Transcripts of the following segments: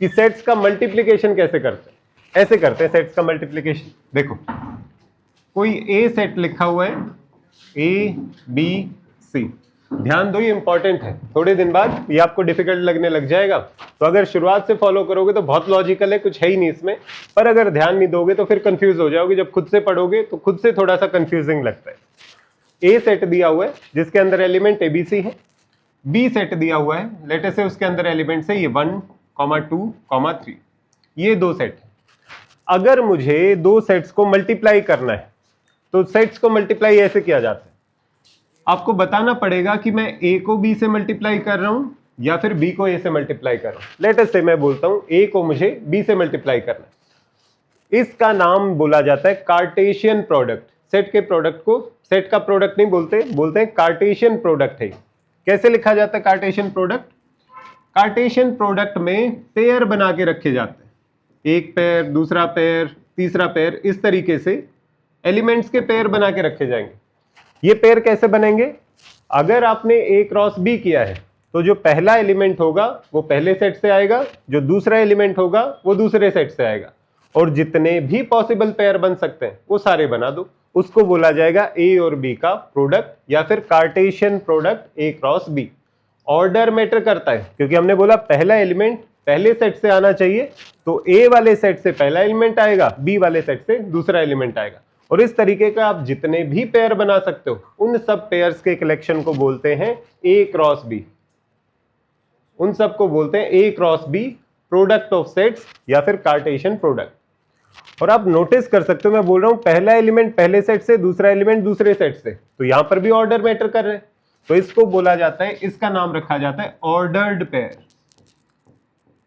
कि सेट्स का मल्टीप्लिकेशन कैसे करते हैं। ऐसे करते हैं सेट्स का मल्टीप्लिकेशन। देखो कोई ए सेट लिखा हुआ है, ए बी सी, ध्यान दो ये इंपॉर्टेंट है, थोड़े दिन बाद ये आपको डिफिकल्ट लगने लग जाएगा। तो अगर शुरुआत से फॉलो करोगे तो बहुत लॉजिकल है, कुछ है ही नहीं इसमें, पर अगर ध्यान नहीं दोगे तो फिर कंफ्यूज हो जाओगे। जब खुद से पढ़ोगे तो खुद से थोड़ा सा कंफ्यूजिंग लगता है। ए सेट दिया हुआ है जिसके अंदर एलिमेंट एबीसी है, बी सेट दिया हुआ है, लेट अस से उसके अंदर एलिमेंट्स है ये 1, 2, 3, ये दो सेट है। अगर मुझे दो सेट्स को मल्टीप्लाई करना है तो सेट्स को मल्टीप्लाई ऐसे किया जाता है, आपको बताना पड़ेगा कि मैं ए को बी से मल्टीप्लाई कर रहा हूं या फिर बी को ए से मल्टीप्लाई कर रहा हूं। लेट अस से मैं बोलता हूं ए को मुझे बी से मल्टीप्लाई करना है, इसका नाम बोला जाता है कार्टेशियन प्रोडक्ट। सेट के प्रोडक्ट को सेट का प्रोडक्ट नहीं बोलते, बोलते हैं कार्टेशियन प्रोडक्ट है। कैसे लिखा जाता है कार्टेशियन प्रोडक्ट? कार्टेशियन प्रोडक्ट में पेयर बना के रखे जाते हैं, एक पेयर, दूसरा पेयर, तीसरा पेयर, इस तरीके से एलिमेंट्स के पेयर बना के रखे जाएंगे। ये पेयर कैसे बनेंगे? अगर आपने ए क्रॉस बी किया है तो जो पहला एलिमेंट होगा वो पहले सेट से आएगा, जो दूसरा एलिमेंट होगा वो दूसरे सेट से आएगा, और जितने भी पॉसिबल पेयर बन सकते हैं वो सारे बना दो। उसको बोला जाएगा ए और बी का प्रोडक्ट या फिर Cartesian product A cross B. Order matter करता है क्योंकि हमने बोला पहला एलिमेंट पहले सेट से आना चाहिए, तो ए वाले सेट से पहला एलिमेंट आएगा, बी वाले सेट से दूसरा एलिमेंट आएगा, और इस तरीके का आप जितने भी पेयर बना सकते हो उन सब पेयर्स के कलेक्शन को बोलते हैं ए क्रॉस बी। उन सब को बोलते हैं A cross B, product of sets या फिर कार्टेशियन प्रोडक्ट। और आप नोटिस कर सकते हो मैं बोल रहा हूं पहला एलिमेंट पहले सेट से, दूसरा एलिमेंट दूसरे सेट से, तो यहां पर भी ऑर्डर मैटर कर रहे हैं, तो इसको बोला जाता है, इसका नाम रखा जाता है ऑर्डर्ड पेयर।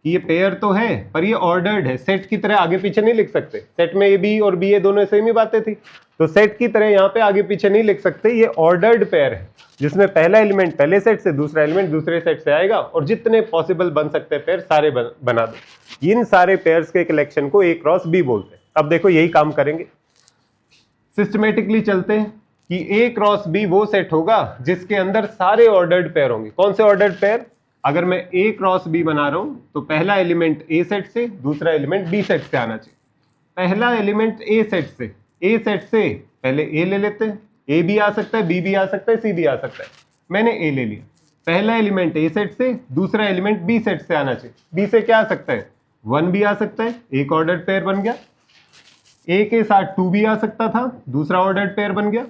ये पेयर तो है पर ये ऑर्डर्ड है, सेट की तरह आगे पीछे नहीं लिख सकते। सेट में ए बी और बी ए दोनों सेम ही बातें थी, तो सेट की तरह यहाँ पे आगे पीछे नहीं लिख सकते। ये ऑर्डर्ड पेयर है जिसमें पहला एलिमेंट पहले सेट से, दूसरा एलिमेंट दूसरे सेट से आएगा, और जितने पॉसिबल बन सकते हैं पेयर सारे बना दो। इन सारे पेयर्स के कलेक्शन को ए क्रॉस बी बोलते हैं। अब देखो यही काम करेंगे, सिस्टमेटिकली चलते हैं कि ए क्रॉस बी वो सेट होगा जिसके अंदर सारे ऑर्डर्ड पेयर होंगे। कौन से ऑर्डर्ड पेयर? अगर मैं ए क्रॉस बी बना रहा हूं तो पहला एलिमेंट ए सेट से, दूसरा एलिमेंट बी सेट से आना चाहिए। पहला एलिमेंट ए सेट से, ए सेट से पहले ए ले लेते हैं, ए भी आ सकता है, बी भी आ सकता है, सी भी आ सकता है, मैंने ए ले लिया। पहला एलिमेंट ए सेट से, दूसरा एलिमेंट बी सेट से आना चाहिए। बी से क्या आ सकता है? 1 भी आ सकता है, एक ऑर्डर्ड पेयर बन गया। ए के साथ 2 भी आ सकता था, दूसरा ऑर्डर्ड पेयर बन गया।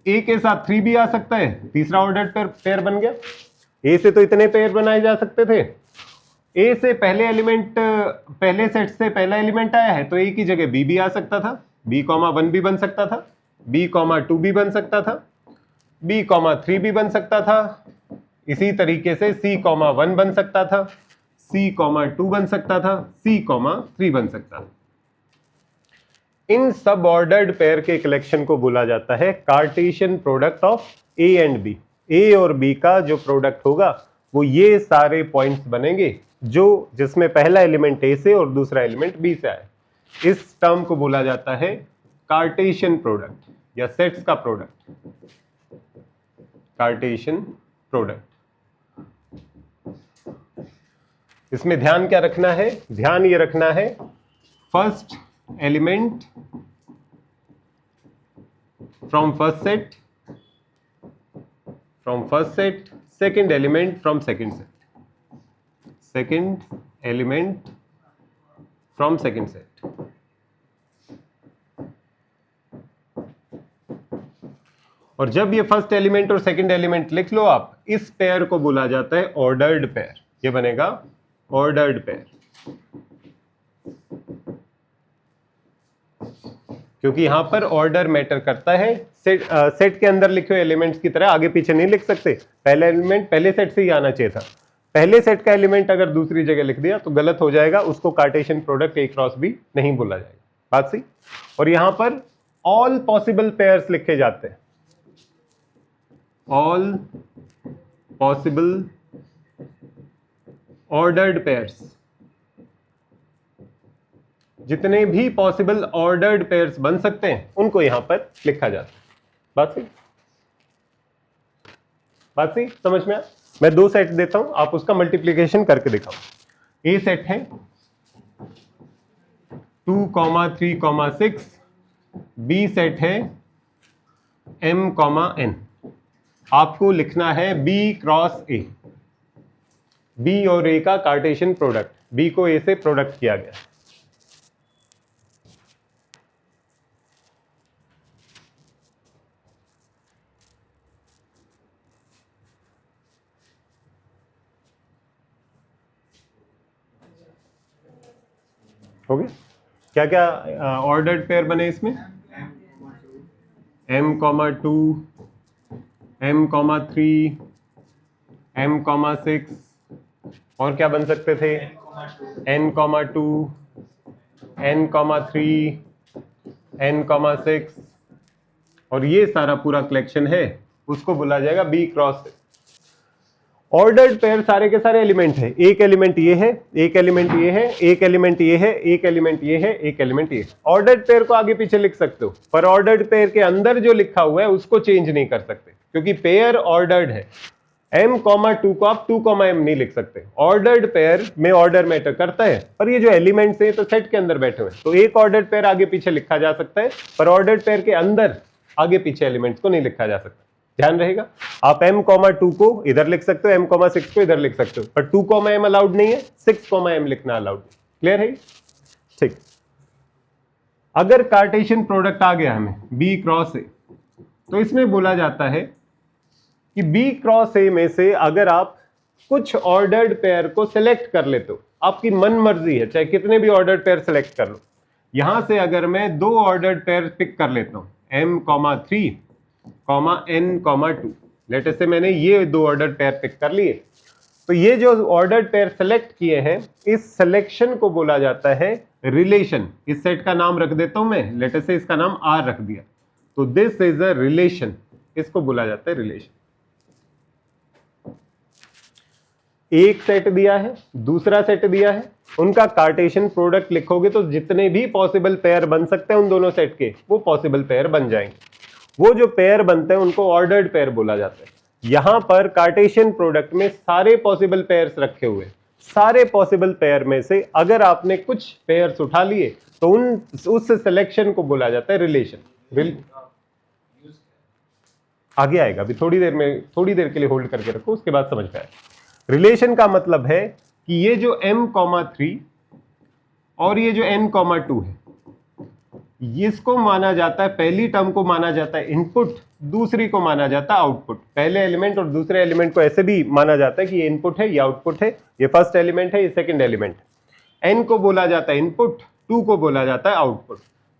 ए के साथ 3 भी आ सकता है, तीसरा ऑर्डर्ड पेयर बन गया। ए से तो इतने पेयर बनाए जा सकते थे। ए से पहले एलिमेंट, पहले सेट से पहला एलिमेंट आया है तो ए की जगह बी भी आ सकता था, बी कॉमा 1 भी बन सकता था, बी कॉमा 2 भी बन सकता था, बी कॉमा 3 भी बन सकता था। इसी तरीके से सी कॉमा 1 बन सकता था, सी कॉमा 2 बन सकता था, सी कॉमा 3 बन सकता था। इन सब ऑर्डर्ड पेयर के कलेक्शन को बोला जाता है Cartesian product of A and B. A और बी का जो प्रोडक्ट होगा वो ये सारे पॉइंट्स बनेंगे जो जिसमें पहला एलिमेंट ए से और दूसरा एलिमेंट बी से आए। इस टर्म को बोला जाता है कार्टेशियन प्रोडक्ट या सेट्स का प्रोडक्ट, कार्टेशियन प्रोडक्ट। इसमें ध्यान क्या रखना है? ध्यान ये रखना है first element from first set, from first set, second element from second set, second element from second set। और जब ये फर्स्ट एलिमेंट और सेकंड एलिमेंट लिख लो आप, इस पेयर को बोला जाता है ऑर्डर्ड पेयर। ये बनेगा ऑर्डर्ड पेयर, क्योंकि यहां पर ऑर्डर मैटर करता है। सेट के अंदर लिखे हुए एलिमेंट्स की तरह आगे पीछे नहीं लिख सकते, पहला एलिमेंट पहले सेट से ही आना चाहिए था। पहले सेट का एलिमेंट अगर दूसरी जगह लिख दिया तो गलत हो जाएगा, उसको Cartesian product A cross B नहीं बोला जाएगा। बात सही? और यहां पर ऑल पॉसिबल पेयर्स लिखे जाते हैं, ऑल पॉसिबल ऑर्डर्ड पेयर्स, जितने भी पॉसिबल ऑर्डर्ड पेयर्स बन सकते हैं उनको यहां पर लिखा जाता है। बात सही? बात सही? समझ में आया? मैं 2 सेट देता हूं, आप उसका मल्टीप्लिकेशन करके दिखाओ। ए सेट है 2,3,6, बी सेट है m,n। आपको लिखना है b क्रॉस a, b और a का कार्टेशियन प्रोडक्ट, b को a से प्रोडक्ट किया गया। हो गया? क्या क्या ऑर्डर्ड पेयर बने इसमें? m,2, m,3, m,6, और क्या बन सकते थे? n,2, n,3, n,6, और ये सारा पूरा कलेक्शन है, उसको बोला जाएगा बी क्रॉस। ऑर्डर्ड पेयर सारे के सारे एलिमेंट है, एक एलिमेंट ये है, एक एलिमेंट ये है, एक एलिमेंट ये है, एक एलिमेंट ये है, एक एलिमेंट ये है। ऑर्डर्ड पेयर को आगे पीछे लिख सकते हो, पर ऑर्डर्ड पेयर के अंदर जो लिखा हुआ है उसको चेंज नहीं कर सकते, क्योंकि पेयर ऑर्डर्ड है। m, 2 को आप 2, m नहीं लिख सकते। ऑर्डर्ड पेयर में ऑर्डर मैटर करता है, पर ये जो एलिमेंट्स हैं तो सेट के अंदर बैठे हुए हैं, तो एक ऑर्डर्ड पेयर आगे पीछे लिखा जा सकता है, पर ऑर्डर्ड पेयर के अंदर आगे पीछे एलिमेंट्स को नहीं लिखा जा सकता। ध्यान रहेगा। आप m, 2 को इधर लिख सकते हो, m, 6 को इधर लिख सकते हो, पर 2, m अलाउड नहीं है, 6, m लिखना अलाउड है। क्लियर है? ठीक। अगर कार्टेशियन प्रोडक्ट आ गया हमें b क्रॉस a, तो इसमें बोला जाता है कि b क्रॉस a में से अगर आप कुछ ऑर्डर्ड पेयर को सिलेक्ट कर लेते हो, आपकी मन मर्जी है, चाहे कितने भी ऑर्डर्ड पेयर सिलेक्ट कर लो। यहां से अगर मैं 2 ऑर्डर्ड पेयर पिक कर लेता हूं, m, 3, n, 2, लेट से मैंने ये 2 ऑर्डर्ड पेयर पिक कर लिए, तो ये जो ऑर्डर्ड पेयर सेलेक्ट किए हैं, इस सिलेक्शन को बोला जाता है रिलेशन। इस सेट का नाम रख देता हूं मैं, लेट से इसका नाम r रख दिया, तो दिस इज अ रिलेशन, इसको बोला जाता है रिलेशन। एक सेट दिया है, दूसरा सेट दिया है, उनका कार्टेशियन प्रोडक्ट लिखोगे तो जितने भी पॉसिबल पेयर बन सकते हैं उन दोनों सेट के, वो पॉसिबल पेयर बन जाएंगे। वो जो पेयर बनते हैं उनको ऑर्डर्ड पेयर बोला जाता है। यहां पर कार्टेशियन प्रोडक्ट में सारे पॉसिबल पेयर्स रखे हुए, सारे पॉसिबल पेयर में से अगर आपने कुछ पेयर्स उठा लिए तो उस सिलेक्शन को बोला जाता है रिलेशन। आगे आएगा, अभी थोड़ी देर के लिए होल्ड करके रखो, उसके बाद समझ में आएगा। रिलेशन का मतलब है कि ये जो m, 3 और ये जो n, 2 है, इसको माना जाता है, पहली टर्म को माना जाता है इनपुट, दूसरी को माना जाता है आउटपुट। पहले एलिमेंट और दूसरे एलिमेंट को ऐसे भी माना जाता है कि ये इनपुट है, ये आउटपुट है, ये फर्स्ट एलिमेंट है, ये सेकंड एलिमेंट है। n को बोला जाता है इनपुट, 2 को बोला जाता है आउटपुट।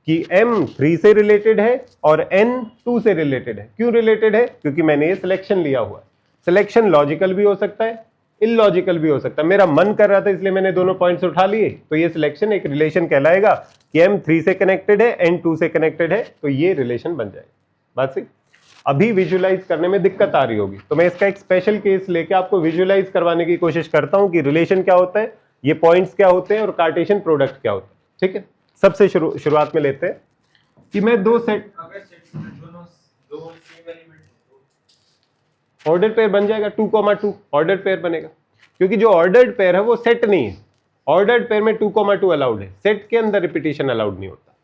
कि m 3 से रिलेटेड है और n 2 से रिलेटेड है। क्यों रिलेटेड है? क्योंकि मैंने ये सिलेक्शन लिया हुआ है। सिलेक्शन लॉजिकल भी हो सकता है, इलॉजिकल भी हो सकता है। मेरा मन कर रहा था इसलिए मैंने दोनों पॉइंट्स उठा लिए, तो ये सिलेक्शन एक रिलेशन कहलाएगा कि m 3 से कनेक्टेड है, n 2 से कनेक्टेड है, तो ये रिलेशन बन जाएगा। बात सही। अभी विजुअलाइज करने में दिक्कत आ रही होगी, तो मैं इसका एक स्पेशल केस लेके आपको विजुअलाइज करवाने की कोशिश करता हूं कि रिलेशन क्या होता है, ये पॉइंट्स क्या होते हैं और कार्टेशियन प्रोडक्ट क्या होता है। ठीक है, सबसे शुरुआत में लेते हैं कि मैं दो सेट ऑर्डर पेयर बन जाएगा, 2,2 ऑर्डर पेयर बनेगा, क्योंकि जो ऑर्डर्ड पेयर है वो सेट नहीं है। ऑर्डर्ड पेयर में 2,2 अलाउड है, सेट के अंदर रिपीटिशन अलाउड नहीं होता।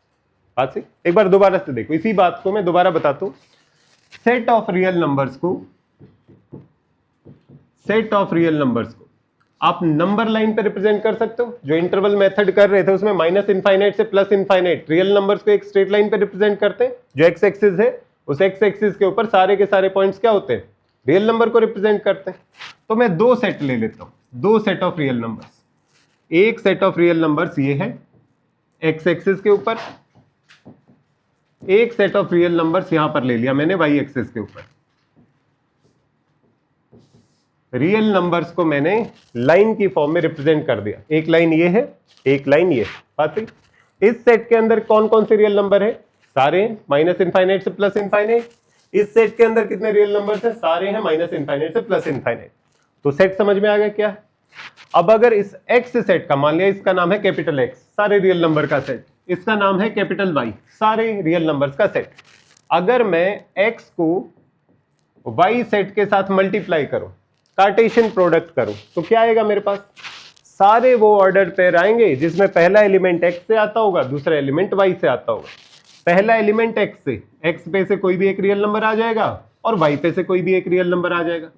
बात सही। एक बार दोबारा से देखो, इसी बात को मैं दोबारा बताता हूं। सेट ऑफ रियल नंबर्स को आप नंबर लाइन पे रिप्रेजेंट कर सकते हो। जो इंटरवल मेथड कर रहे थे उसमें माइनस इनफाइनाइट से प्लस इनफाइनाइट रियल नंबर्स को एक स्ट्रेट लाइन पे रिप्रेजेंट करते हैं। जो एक्स एक्सिस है उस एक्स एक्सिस के ऊपर सारे के सारे पॉइंट्स क्या होते हैं, रियल नंबर को रिप्रेजेंट करते हैं। तो मैं दो सेट ले लेता हूं, दो सेट ऑफ रियल नंबर्स। एक सेट ऑफ रियल नंबर्स ये है एक्स एक्सिस के ऊपर, एक सेट ऑफ रियल नंबर्स यहां पर ले लिया मैंने वाई एक्सिस के ऊपर। रियल नंबर्स को मैंने लाइन की फॉर्म में रिप्रेजेंट कर दिया। एक लाइन ये है, एक लाइन ये है। बात सही। इस सेट के अंदर कौन कौन से रियल नंबर है? सारे माइनस इनफाइनाइट से प्लस इनफाइनाइट। इस सेट के अंदर कितने रियल नंबर्स हैं? सारे हैं माइनस इनफाइनाइट से प्लस इनफाइनाइट। तो सेट समझ में आ गया क्या है? अब अगर इस एक्स सेट का, मान लिया इसका नाम है कैपिटल एक्स, सारे रियल नंबर का सेट, इसका नाम है कैपिटल वाई, सारे रियल नंबर्स का सेट। अगर मैं एक्स को वाई सेट के साथ मल्टीप्लाई करूं, कार्टेशियन प्रोडक्ट करूं, तो क्या आएगा मेरे पास? सारे वो ऑर्डर्ड पेयर आएंगे जिसमें पहला एलिमेंट x से आता होगा, दूसरा एलिमेंट y से आता होगा। पहला एलिमेंट x से, x पे से कोई भी एक रियल नंबर आ जाएगा और y पे से कोई भी एक रियल नंबर आ जाएगा।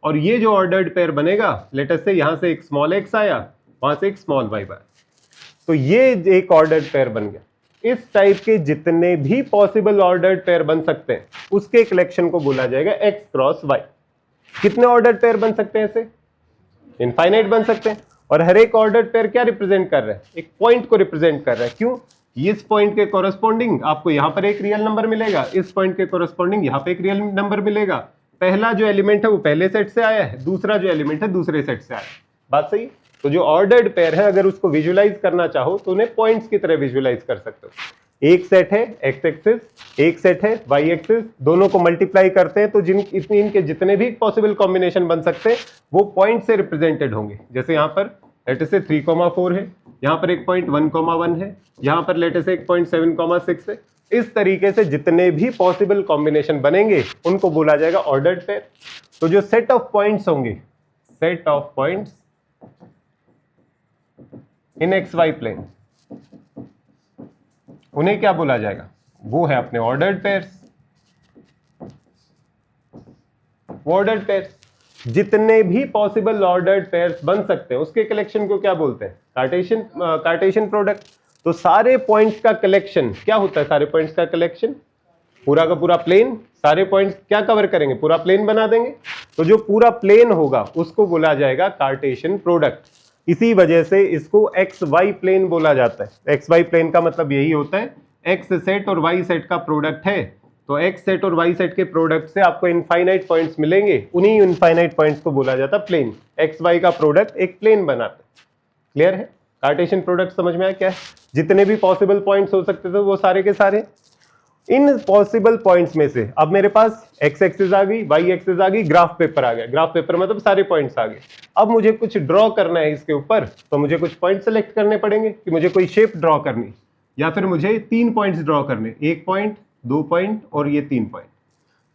और ये जो ऑर्डर्ड पेयर बनेगा, लेट अस से यहां से एक स्मॉल x आया, वहां से एक स्मॉल y आया, तो ये एक ऑर्डर्ड पेयर बन गया। इस टाइप के जितने भी पॉसिबल ऑर्डर्ड पेयर बन सकते हैं उसके कलेक्शन को बोला जाएगा x क्रॉस y। कितने ऑर्डर्ड पेयर बन सकते हैं ऐसे? इनफाइनाइट बन सकते हैं। और हर एक ऑर्डर्ड पेयर क्या रिप्रेजेंट कर रहा है? एक पॉइंट को रिप्रेजेंट कर रहा है। क्यों? इस पॉइंट के कोरस्पॉन्डिंग आपको यहां पर एक रियल नंबर मिलेगा, इस पॉइंट के कोरस्पॉन्डिंग यहां पे एक रियल नंबर मिलेगा। पहला जो एलिमेंट है वो पहले सेट से आया है, दूसरा जो एलिमेंट है दूसरे सेट से आया है। बात सही? तो जो ऑर्डर्ड पेयर है अगर उसको विजुअलाइज करना चाहो तो उन्हें पॉइंट्स की तरह विजुअलाइज कर सकते हो। एक सेट है एक्स एक्सिस, एक सेट है वाई एक्सिस, दोनों को मल्टीप्लाई करते हैं तो इनके जितने भी पॉसिबल कॉम्बिनेशन बन सकते हैं वो पॉइंट से रिप्रेजेंटेड होंगे। जैसे यहाँ पर लेट से 3,4 है, यहाँ पर एक पॉइंट 1,1 है, यहाँ पर लेट से एक पॉइंट 7,6 है। इस तरीके से जितने भी पॉसिबल कॉम्बिनेशन बनेंगे उनको बोला जाएगा ऑर्डर्ड पेयर। तो जो सेट ऑफ पॉइंट्स होंगे, set of points in x y plane, उन्हें क्या बोला जाएगा? वो है अपने ऑर्डर्ड पेयर्स। ऑर्डर्ड पेयर्स जितने भी पॉसिबल ऑर्डर्ड पेयर्स बन सकते हैं उसके कलेक्शन को क्या बोलते हैं? Cartesian product. तो सारे पॉइंट्स का कलेक्शन क्या होता है? सारे पॉइंट्स का कलेक्शन पूरा का पूरा प्लेन। सारे पॉइंट्स क्या कवर करेंगे? पूरा प्लेन बना देंगे। तो जो पूरा प्लेन होगा उसको बोला जाएगा कार्टेशियन प्रोडक्ट। इसी वजह से इसको एक्स वाई प्लेन बोला जाता है। एक्स वाई प्लेन का मतलब यही होता है एक्स सेट और वाई सेट का प्रोडक्ट है, तो एक्स सेट और वाई सेट के प्रोडक्ट से आपको इनफाइनाइट पॉइंट्स मिलेंगे, उन्हीं इनफाइनाइट पॉइंट्स को बोला जाता है प्लेन। एक्स वाई का प्रोडक्ट एक प्लेन बनाता है। क्लियर है? कार्टेशियन प्रोडक्ट समझ में आया क्या है? जितने भी पॉसिबल पॉइंट्स हो सकते थे वो सारे के सारे। इन पॉसिबल पॉइंट्स में से अब मेरे पास एक्स एक्सिस आ गई, वाई एक्सिस आ गई, ग्राफ पेपर आ गया। ग्राफ पेपर मतलब सारे पॉइंट्स आ गए। अब मुझे कुछ ड्रॉ करना है इसके ऊपर, तो मुझे कुछ पॉइंट सेलेक्ट करने पड़ेंगे कि मुझे कोई शेप ड्रॉ करनी, या फिर मुझे 3 पॉइंट्स ड्रॉ करने, 1 पॉइंट, 2 पॉइंट और ये 3 पॉइंट।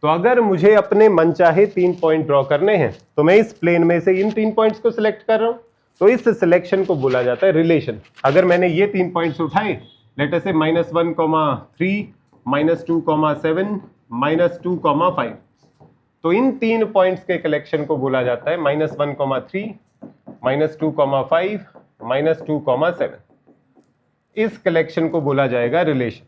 तो अगर मुझे अपने मनचाहे 3 पॉइंट ड्रॉ करने हैं तो मैं इस प्लेन में से इन 3 पॉइंट्स को सिलेक्ट कर रहा हूं, तो इस सिलेक्शन को बोला जाता है रिलेशन। अगर मैंने ये 3 पॉइंट्स उठाए, लेट अस से -1,3, -2,7, -2,5, तो इन 3 पॉइंट्स के कलेक्शन को बोला जाता है -1,3, -2,5, -2,7। इस कलेक्शन को बोला जाएगा रिलेशन।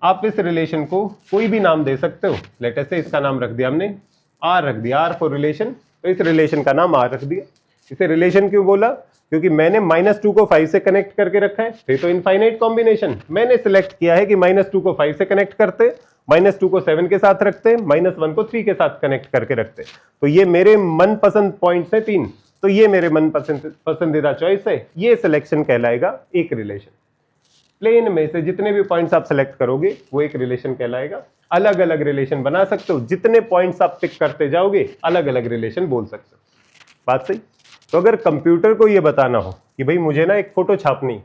आप इस रिलेशन को कोई भी नाम दे सकते हो। लेट अस से इसका नाम रख दिया हमने आर, रख दिया आर फॉर रिलेशन, तो इस रिलेशन का नाम आर रख दिया। इसे रिलेशन क्यों बोला? क्योंकि मैंने -2 को 5 से कनेक्ट करके रखा है, फिर तो इनफाइनाइट कॉम्बिनेशन। मैंने सिलेक्ट किया है कि -2 को 5 से कनेक्ट करते, -2 को 7 के साथ रखते, -1 को 3 के साथ कनेक्ट करके रखते। तो ये मेरे मनपसंद पॉइंट्स हैं 3, तो ये मेरे मन पसंदीदा चॉइस है। ये सिलेक्शन कहलाएगा एक रिलेशन। प्लेन में से जितने भी पॉइंट्स आप सेलेक्ट करोगे वो एक रिलेशन कहलाएगा। अलग अलग रिलेशन बना सकते हो, जितने पॉइंट्स आप पिक करते जाओगे अलग अलग रिलेशन बोल सकते हो। बात सही? तो अगर कंप्यूटर को ये बताना हो कि भाई मुझे ना एक फोटो छापनी,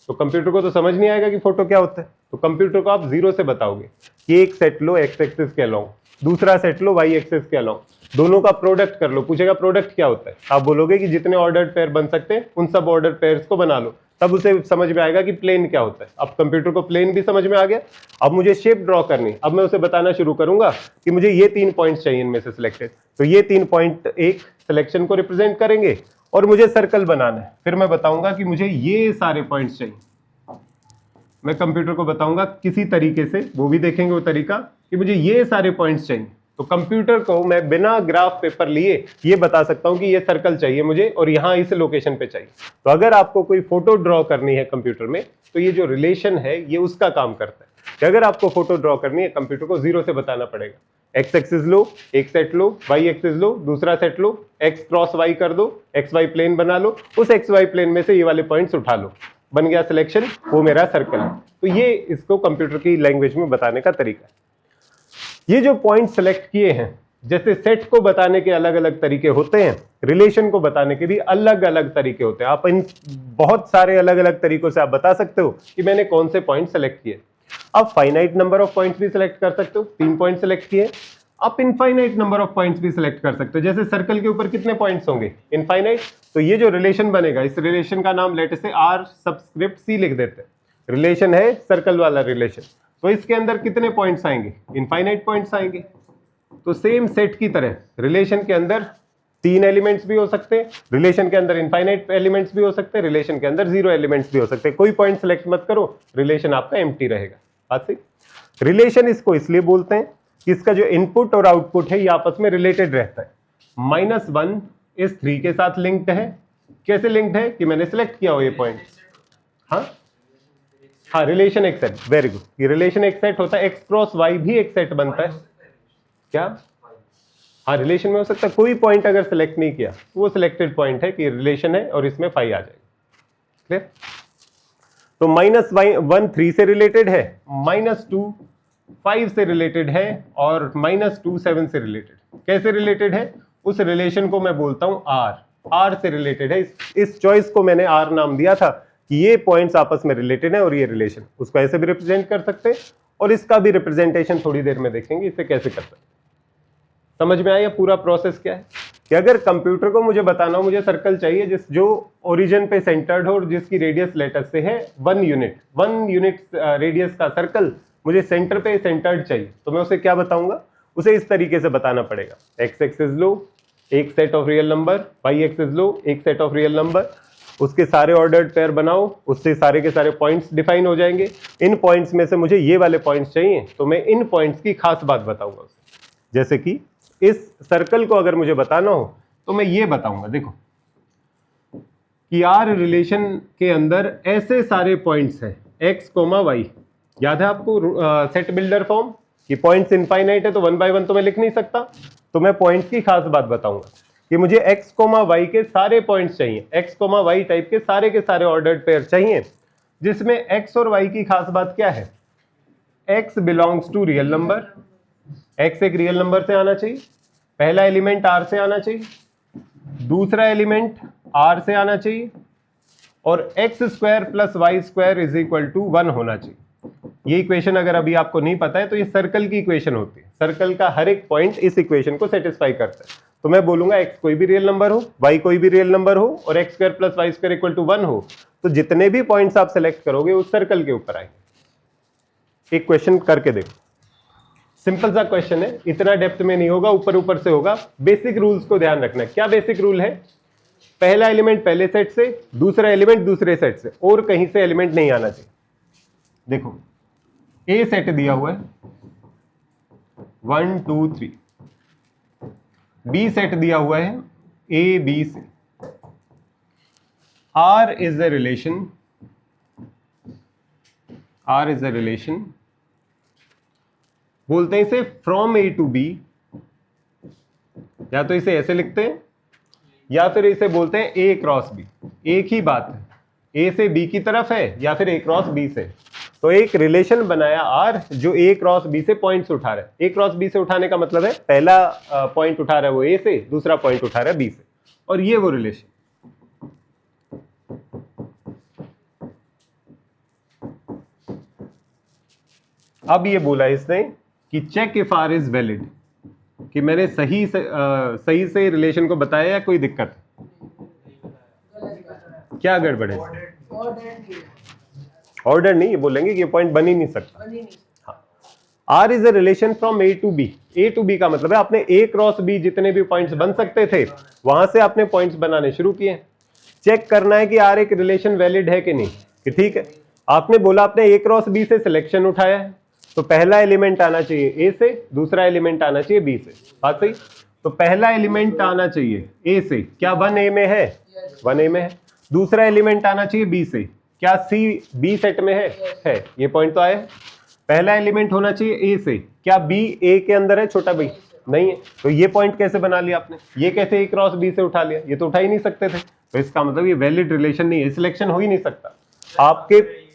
तो कंप्यूटर को तो समझ नहीं आएगा कि फोटो क्या होता है। तो कंप्यूटर को आप 0 से बताओगे कि एक सेट लो एक्स एक्सिस के अलोंग, दूसरा सेट लो वाई एक्सिस के अलोंग, दोनों का प्रोडक्ट कर लो। पूछेगा प्रोडक्ट क्या होता है, आप बोलोगे कि जितने ऑर्डर्ड पेयर बन सकते हैं उन सब ऑर्डर्ड पेयर्स को बना लो, तब उसे समझ में आएगा कि प्लेन क्या होता है। अब कंप्यूटर को प्लेन भी समझ में आ गया। अब मुझे शेप ड्रॉ करनी, अब मैं उसे बताना शुरू करूंगा कि मुझे ये 3 पॉइंट्स चाहिए इनमें से सिलेक्टेड, तो ये 3 पॉइंट एक सिलेक्शन को रिप्रेजेंट करेंगे और मुझे सर्कल बनाना है। फिर मैं बताऊंगा कि मुझे ये सारे पॉइंट्स चाहिए। मैं कंप्यूटर को बताऊंगा किसी तरीके से, वो भी देखेंगे वो तरीका, कि मुझे ये सारे पॉइंट्स चाहिए। तो कंप्यूटर को मैं बिना ग्राफ पेपर लिए ये बता सकता हूं कि ये सर्कल चाहिए मुझे और यहां इस लोकेशन पे चाहिए। तो अगर आपको कोई फोटो ड्रॉ करनी है कंप्यूटर में, तो ये जो रिलेशन है ये उसका काम करता है कि अगर आपको फोटो ड्रॉ करनी है कंप्यूटर को 0 से बताना पड़ेगा। एक्स एक्सिस लो, एक सेट लो, वाई एक्सिस लो, दूसरा सेट लो, एक्स क्रॉस वाई कर दो, एक्स वाई प्लेन बना लो, उस एक्स वाई प्लेन में से ये वाले पॉइंट्स उठा लो, बन गया सिलेक्शन, वो मेरा सर्कल है। तो ये इसको कंप्यूटर की लैंग्वेज में बताने का तरीका है। ये जो पॉइंट सेलेक्ट किए हैं, जैसे सेट को बताने के अलग अलग तरीके होते हैं, रिलेशन को बताने के भी अलग अलग तरीके होते हैं। आप इन बहुत सारे अलग अलग तरीकों से आप बता सकते हो कि मैंने कौन से पॉइंट सेलेक्ट किए। आप फाइनाइट नंबर ऑफ पॉइंट्स भी सिलेक्ट कर सकते हो। 3 पॉइंट सेलेक्ट किए, आप इनफाइनाइट नंबर ऑफ पॉइंट्स भी सिलेक्ट कर सकते हो। जैसे सर्कल के ऊपर कितने पॉइंट्स होंगे? इनफाइनाइट। तो ये जो रिलेशन बनेगा, इस रिलेशन का नाम लेट से आर सबस्क्रिप्ट सी लिख देते हैं। रिलेशन है सर्कल वाला रिलेशन, तो इसके अंदर कितने पॉइंट्स आएंगे? इनफाइनाइट पॉइंट्स आएंगे। तो सेम सेट की तरह रिलेशन के अंदर 3 एलिमेंट्स भी हो सकते हैं, रिलेशन के अंदर इनफाइनाइट एलिमेंट्स भी हो सकते हैं, रिलेशन के अंदर 0 एलिमेंट्स भी हो सकते हैं। कोई पॉइंट सेलेक्ट मत करो, रिलेशन आपका एम्प्टी रहेगा। बात सही। रिलेशन इसको इसलिए बोलते हैं कि इसका जो इनपुट और आउटपुट है ये आपस में रिलेटेड रहता है। -1 इस 3 के साथ लिंक्ड है। कैसे लिंक्ड है? कि मैंने सिलेक्ट किया हो ये पॉइंट। हाँ, रिलेशन एक सेट। Very good. ये रिलेशन एक सेट होता है। एक्स क्रॉस वाई भी एक सेट बनता है। क्या? हाँ, रिलेशन में हो सकता है। कोई पॉइंट अगर सिलेक्ट नहीं किया वो सिलेक्टेड पॉइंट है कि रिलेशन है और इसमें फाई आ जाएगा। क्लियर? तो -1 3 से रिलेटेड है, -2 5 से रिलेटेड है और -2 7 से रिलेटेड। कैसे रिलेटेड है? उस रिलेशन को मैं बोलता हूं आर से रिलेटेड है। इस चॉइस को मैंने आर नाम दिया था कि ये पॉइंट्स आपस में रिलेटेड है और ये रिलेशन। उसको ऐसे भी रिप्रेजेंट कर सकते हैं और इसका भी रिप्रेजेंटेशन थोड़ी देर में देखेंगे इसे कैसे कर सकते हैं। समझ में आया पूरा प्रोसेस क्या है? कि अगर कंप्यूटर को मुझे बताना हो मुझे सर्कल चाहिए जो ओरिजिन पे सेंटर्ड हो और जिसकी रेडियस लेटर से है 1 यूनिट रेडियस का सर्कल मुझे सेंटर पे सेंटर्ड चाहिए, तो मैं उसे क्या बताऊंगा? उसे इस तरीके से बताना पड़ेगा। एक्स एक्सिस लो एक set of real number, Y axis लो एक सेट ऑफ रियल नंबर, उसके सारे ऑर्डर्ड पेयर बनाओ, उससे सारे के सारे पॉइंट्स डिफाइन हो जाएंगे। इन पॉइंट्स में से मुझे ये वाले पॉइंट्स चाहिए तो मैं इन पॉइंट्स की खास बात बताऊंगा उसे। जैसे कि इस सर्कल को अगर मुझे बताना हो तो मैं ये बताऊंगा, देखो कि आर रिलेशन के अंदर ऐसे सारे पॉइंट्स हैं एक्स कोमा वाई। याद है आपको सेट बिल्डर फॉर्म कि पॉइंट्स इनफाइनाइट है तो 1 बाय 1 तो मैं लिख नहीं सकता। तो मैं पॉइंट्स की खास बात बताऊंगा कि मुझे एक्स कोमा वाई के सारे पॉइंट्स चाहिए, एक्स कोमा वाई टाइप के सारे ऑर्डर्ड पेयर चाहिए, जिसमें एक्स और वाई की खास बात क्या है? X belongs to real number. X एक रियल नंबर से आना चाहिए, पहला एलिमेंट आर से आना चाहिए, दूसरा एलिमेंट आर से आना चाहिए और x square plus y square is equal to 1 होना चाहिए। ये इक्वेशन अगर अभी आपको नहीं पता है तो ये सर्कल की इक्वेशन होती है। सर्कल का हर एक पॉइंट इस इक्वेशन को सेटिस्फाई करता है। तो मैं बोलूंगा एक्स कोई भी रियल नंबर हो, वाई कोई भी रियल नंबर हो और x square plus y square equal to 1 हो, तो जितने भी पॉइंट्स आप सेलेक्ट करोगे उस सर्कल के ऊपर आएंगे। एक क्वेश्चन करके देखो, सिंपल सा क्वेश्चन है, इतना डेप्थ में नहीं होगा, ऊपर ऊपर से होगा। बेसिक रूल्स को ध्यान रखना है। क्या बेसिक रूल है? पहला एलिमेंट पहले सेट से, दूसरा एलिमेंट दूसरे सेट से, और कहीं से एलिमेंट नहीं आना चाहिए। देखो ए सेट दिया हुआ है 1 2 3, बी सेट दिया हुआ है ए बी से। R is a relation, R is a relation, बोलते हैं इसे फ्रॉम ए टू बी, या तो इसे ऐसे लिखते हैं या फिर इसे बोलते हैं ए क्रॉस बी। एक ही बात है, ए से बी की तरफ है या फिर ए क्रॉस बी से। तो एक रिलेशन बनाया आर जो ए क्रॉस बी से पॉइंट्स उठा रहा है। ए क्रॉस बी से उठाने का मतलब है पहला पॉइंट उठा रहा है वो ए से, दूसरा पॉइंट उठा रहा है बी से, और ये वो रिलेशन। अब ये बोला इसने कि check if R is valid, कि मैंने सही से रिलेशन को बताया या कोई दिक्कत? क्या गड़बड़ है? ऑर्डर नहीं, ये बोलेंगे कि ये पॉइंट बन ही नहीं सकता। हाँ, R is a relation from A to B. A to B का मतलब है आपने ए क्रॉस बी जितने भी पॉइंट्स बन सकते थे वहां से आपने पॉइंट्स बनाने शुरू किए। चेक करना है कि आर एक रिलेशन वैलिड है कि नहीं, कि ठीक है। आपने बोला आपने ए क्रॉस बी से सिलेक्शन उठाया है तो पहला एलिमेंट आना चाहिए ए से, दूसरा एलिमेंट आना चाहिए बी से। बात सही? तो पहला एलिमेंट आना चाहिए ए से, क्या 1 ए में है? 1 ए में है। दूसरा एलिमेंट आना चाहिए बी से, क्या सी बी सेट में है? ये पॉइंट तो आया। पहला एलिमेंट होना चाहिए ए से, क्या बी ए के अंदर है? छोटा भाई नहीं है। तो ये पॉइंट कैसे बना लिया आपने? ये कैसे ए क्रॉस बी से उठा लिया? ये तो उठा ही नहीं सकते थे। तो इसका मतलब ये वैलिड रिलेशन नहीं है, सिलेक्शन हो ही नहीं सकता। आपके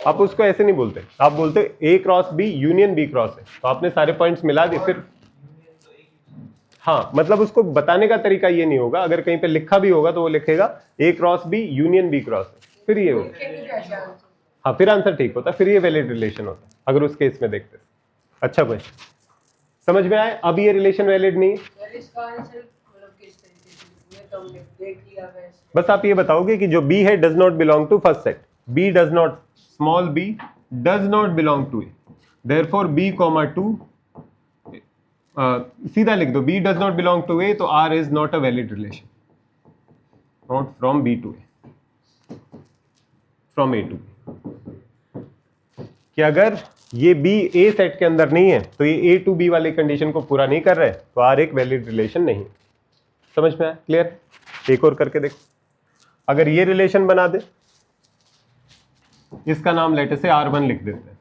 आप उसको ऐसे नहीं बोलते, आप बोलते A cross B union B cross है, तो आपने सारे पॉइंट्स मिला दिए। फिर हाँ, मतलब उसको बताने का तरीका ये नहीं होगा, अगर कहीं पे लिखा भी होगा तो वो लिखेगा A cross B union B cross, फिर ये होगा, हाँ फिर आंसर ठीक होता, फिर ये वैलिड रिलेशन होता अगर उस केस में देखते। अच्छा भाई, समझ में आए? अब ये रिलेशन वैलिड नहीं है। बस आप ये बताओगे कि जो B है does not belong to first set, B does not, small b does not belong to A, therefore B, 2 सीधा लिख दो, B does not belong to A, तो R is not a valid relation, not from B to A, from A to B। कि अगर ये B A set के अंदर नहीं है तो ये A टू B वाली कंडीशन को पूरा नहीं कर रहे तो R एक वैलिड रिलेशन नहीं है। समझ में आया? क्लियर? एक और करके देखो, अगर ये रिलेशन बना दे, इसका नाम लेटर से R1 लिख देते हैं।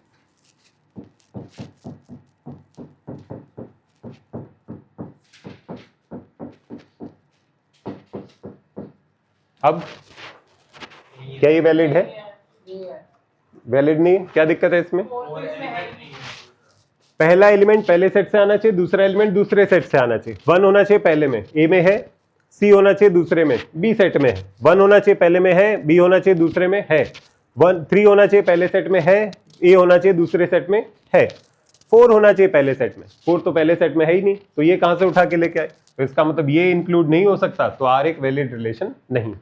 अब क्या ये वैलिड है? वैलिड नहीं है। क्या दिक्कत है इसमें? पहला एलिमेंट पहले सेट से आना चाहिए, दूसरा एलिमेंट दूसरे सेट से आना चाहिए। 1 होना चाहिए पहले में, A में है, C होना चाहिए दूसरे में, B सेट में है। 1 होना चाहिए पहले में है, B होना चाहिए दूसरे में है। 3 होना चाहिए पहले सेट में है, A होना चाहिए दूसरे सेट में है। 4 होना चाहिए पहले सेट में, 4 तो पहले सेट में है ही नहीं, तो ये कहां से उठा के लेके आए? तो इसका मतलब ये इंक्लूड नहीं हो सकता, तो R एक वैलिड रिलेशन नहीं।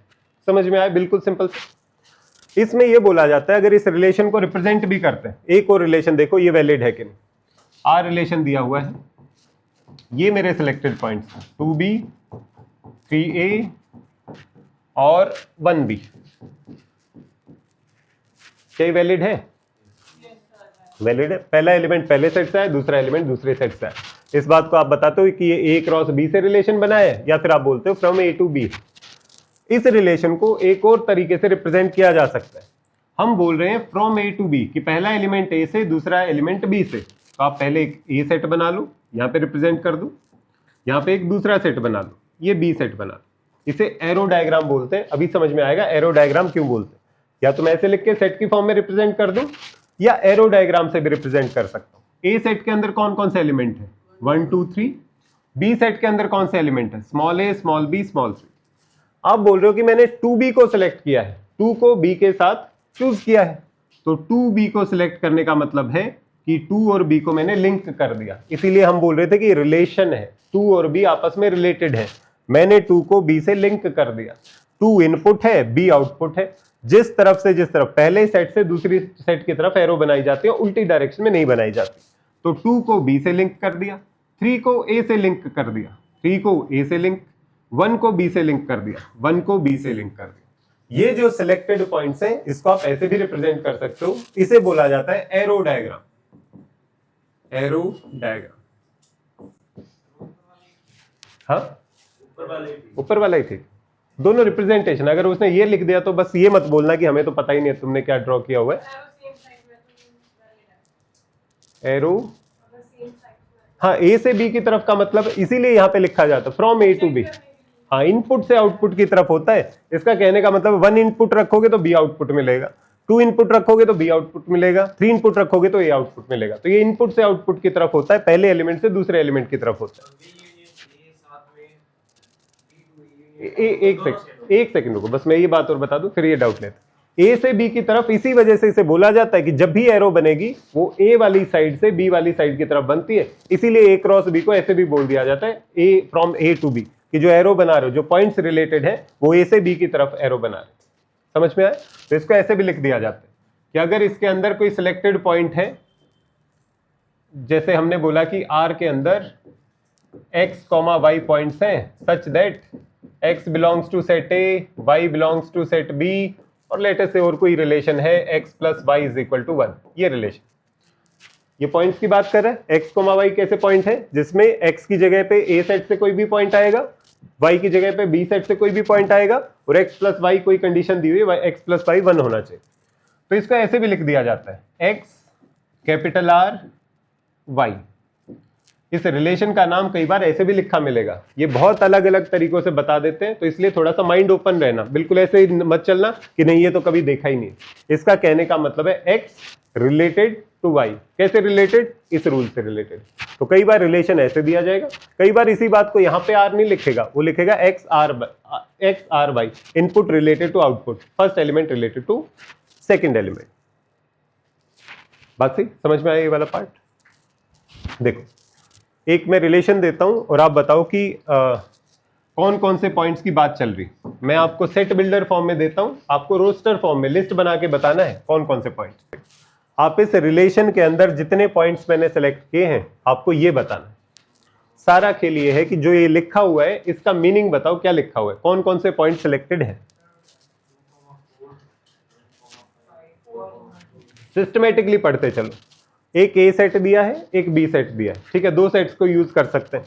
समझ में आया? बिल्कुल सिंपल। इसमें ये बोला जाता है अगर इस रिलेशन को रिप्रेजेंट भी करते हैं, एक और रिलेशन देखो ये वैलिड है कि नहीं। R रिलेशन दिया हुआ है, ये मेरे सिलेक्टेड पॉइंट्स हैं 2B 3A और 1B, क्या ये वैलिड है? वैलिड है। पहला एलिमेंट पहले सेट से है, दूसरा एलिमेंट दूसरे सेट से है। इस बात को आप बताते हो कि ये A क्रॉस B से रिलेशन बना है, या फिर आप बोलते हो फ्रॉम A टू B। इस रिलेशन को एक और तरीके से रिप्रेजेंट किया जा सकता है, हम बोल रहे हैं फ्रॉम A टू B, कि पहला एलिमेंट A से, दूसरा एलिमेंट B से। तो आप पहले एक A सेट बना लो, यहाँ पे रिप्रेजेंट कर दो, यहाँ पे एक दूसरा सेट बना लो, ये B सेट बना लो। इसे एरो डायग्राम बोलते हैं। अभी समझ में आएगा एरो डायग्राम क्यों बोलते हैं। या तो मैं ऐसे लिख के सेट की फॉर्म में रिप्रेजेंट कर दूं, या एरो डायग्राम से भी रिप्रेजेंट कर सकता हूं। A सेट के अंदर कौन कौन से एलिमेंट है? 1 2 3। B सेट के अंदर कौन से एलिमेंट है? Small a, small b, small c। आप बोल रहे हो कि मैंने 2B को सिलेक्ट किया है, 2 को B के साथ चूज किया है, तो 2B को सिलेक्ट करने का मतलब है कि 2 और B को मैंने लिंक कर दिया। इसीलिए हम बोल रहे थे कि रिलेशन है, 2 और B आपस में रिलेटेड है। मैंने 2 को B से लिंक कर दिया। 2 इनपुट है, B आउटपुट है। जिस तरफ पहले सेट से दूसरी सेट की तरफ एरो बनाई जाती है, उल्टी डायरेक्शन में नहीं बनाई जाती। तो 2 को B से लिंक कर दिया, 3 को A से लिंक कर दिया, 3 को A से लिंक, 1 को B से लिंक कर दिया, 1 को B से लिंक कर दिया। ये जो सिलेक्टेड पॉइंट्स हैं, इसको आप ऐसे भी रिप्रेजेंट कर सकते हो, इसे बोला जाता है एरो डायग्राम। एरो डायग्राम, हाँ ऊपर वाला ही ठीक। दोनों रिप्रेजेंटेशन, अगर उसने ये लिख दिया तो बस ये मत बोलना कि हमें तो पता ही नहीं है तुमने क्या ड्रॉ किया हुआ है। एरो, हाँ A से B की तरफ का मतलब, इसीलिए यहाँ पे लिखा जाता है फ्रॉम A टू B। हाँ, इनपुट से आउटपुट की तरफ होता है। इसका कहने का मतलब 1 इनपुट रखोगे तो B आउटपुट मिलेगा, 2 इनपुट रखोगे तो B आउटपुट मिलेगा, 3 इनपुट रखोगे तो A आउटपुट मिलेगा। तो ये इनपुट से आउटपुट की तरफ होता है, पहले एलिमेंट से दूसरे एलिमेंट की तरफ होता है। एक सेकंड रुको, बस मैं ये बात और बता दूं, फिर ये डाउट लेते। A से B की तरफ इसी वजह से इसे बोला जाता है कि जब भी एरो बनेगी वो A वाली साइड से B वाली साइड की तरफ बनती है, इसीलिए A क्रॉस B को ऐसे भी बोल दिया जाता है, A from A to B, कि जो एरो बना रहे हो, जो पॉइंट्स रिलेटेड है, वो A से B की तरफ एरो बना रहे। समझ में आया? तो इसको ऐसे भी लिख दिया जाता है कि अगर इसके अंदर कोई सिलेक्टेड पॉइंट है, जैसे हमने बोला कि R के अंदर x, y पॉइंट्स हैं, such that x belongs to set A, y belongs to set B, और लेटर से और कोई रिलेशन है x plus y is equal to 1। ये रिलेशन, ये पॉइंट्स की बात कर रहे हैं। x, y कैसे पॉइंट है? जिसमें x की जगह पे A सेट से कोई भी पॉइंट आएगा, y की जगह पे B सेट से कोई भी पॉइंट आएगा, और x प्लस y कोई कंडीशन दी हुई है, x प्लस y 1 होना चाहिए। तो इसको ऐसे भी लिख दिया जाता है x कैपिटल R y। इस रिलेशन का नाम कई बार ऐसे भी लिखा मिलेगा, ये बहुत अलग अलग तरीकों से बता देते हैं, तो इसलिए थोड़ा सा माइंड ओपन रहना, बिल्कुल ऐसे ही मत चलना कि नहीं ये तो कभी देखा ही नहीं। इसका कहने का मतलब है x रिलेटेड टू वाई। कैसे रिलेटेड? इस रूल से रिलेटेड। तो कई बार रिलेशन ऐसे दिया जाएगा, कई बार इसी बात को यहाँ पे आर नहीं लिखेगा, वो लिखेगा x R y, input related to output, first element related to second element. बात सही समझ में आया ये वाला पार्ट? देखो एक मैं रिलेशन देता हूं और आप बताओ कि कौन कौन से पॉइंट्स की बात चल रही। मैं आपको सेट बिल्डर फॉर्म में देता हूं, आपको रोस्टर फॉर्म में लिस्ट बना के बताना है कौन कौन से पॉइंट्स। आप इस रिलेशन के अंदर जितने पॉइंट्स मैंने सेलेक्ट किए हैं आपको ये बताना है। सारा खेल ये है कि जो ये लिखा हुआ है इसका मीनिंग बताओ, क्या लिखा हुआ है, कौन कौन से पॉइंट सिलेक्टेड है। सिस्टमेटिकली पढ़ते चलो। एक ए सेट दिया है, एक बी सेट दिया है, ठीक है, दो सेट्स को यूज कर सकते हैं।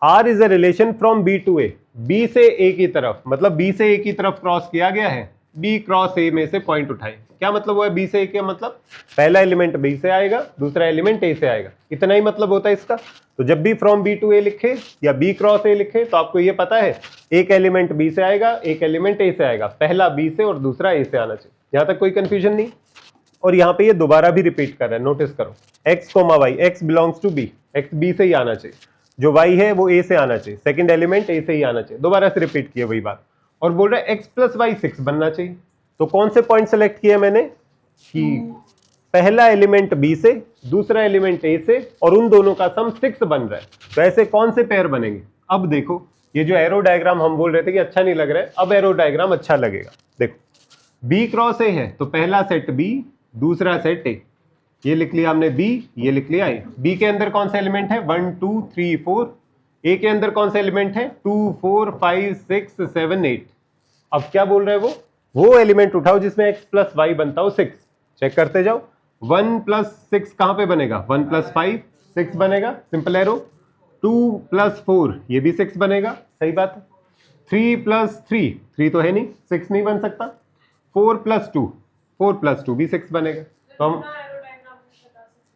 R is a relation from B to A, B से ए की तरफ, मतलब बी से ए की तरफ क्रॉस किया गया है, बी क्रॉस ए में से पॉइंट उठाए। क्या मतलब हुआ है बी से ए का? मतलब पहला एलिमेंट बी से आएगा, दूसरा एलिमेंट ए से आएगा, इतना ही मतलब होता है इसका। तो जब भी फ्रॉम बी टू ए लिखे या बी क्रॉस ए लिखे तो आपको ये पता है एक एलिमेंट बी से आएगा, एक एलिमेंट ए से आएगा, पहला बी से और दूसरा ए से आना चाहिए। यहां तक कोई कंफ्यूजन नहीं। और यहाँ पे ये दोबारा भी रिपीट कर रहा है, नोटिस करो, x comma y, x belongs to B, x B से ही आना चाहिए, जो वाई है वो ए से आना चाहिए, सेकंड एलिमेंट ए से ही आना चाहिए, दोबारा से रिपीट किया वही बात। और बोल रहा है एक्स प्लस वाई 6 बनना चाहिए। तो कौन से पॉइंट सेलेक्ट किया मैंने कि पहला एलिमेंट बी से, दूसरा एलिमेंट ए से, और उन दोनों का सम 6 बन रहा है। तो ऐसे कौन से पेयर बनेंगे? अब देखो ये जो एरो डायग्राम हम बोल रहे थे कि अच्छा नहीं लग रहा है, अब एरो डायग्राम अच्छा लगेगा। देखो बी क्रॉस ए है तो पहला सेट बी, दूसरा सेट ए, ये लिख लिया हमने बी, ये लिख लिया ए। बी के अंदर कौन सा एलिमेंट है? 1 2 3 4। ए के अंदर कौन सा एलिमेंट है? 2 4 5 6 7 8। अब क्या बोल रहे हैं वो एलिमेंट उठाओ जिसमें x प्लस वाई बनता हो 6। चेक करते जाओ, 1 प्लस 6 कहां पे बनेगा? 1 प्लस 5 6 बनेगा, सिंपल एरो। 2 प्लस 4 ये भी 6 बनेगा, सही बात है। 3 प्लस 3 तो है नहीं, 6 नहीं बन सकता। 4 प्लस 2 भी 6 बनेगा। तो हम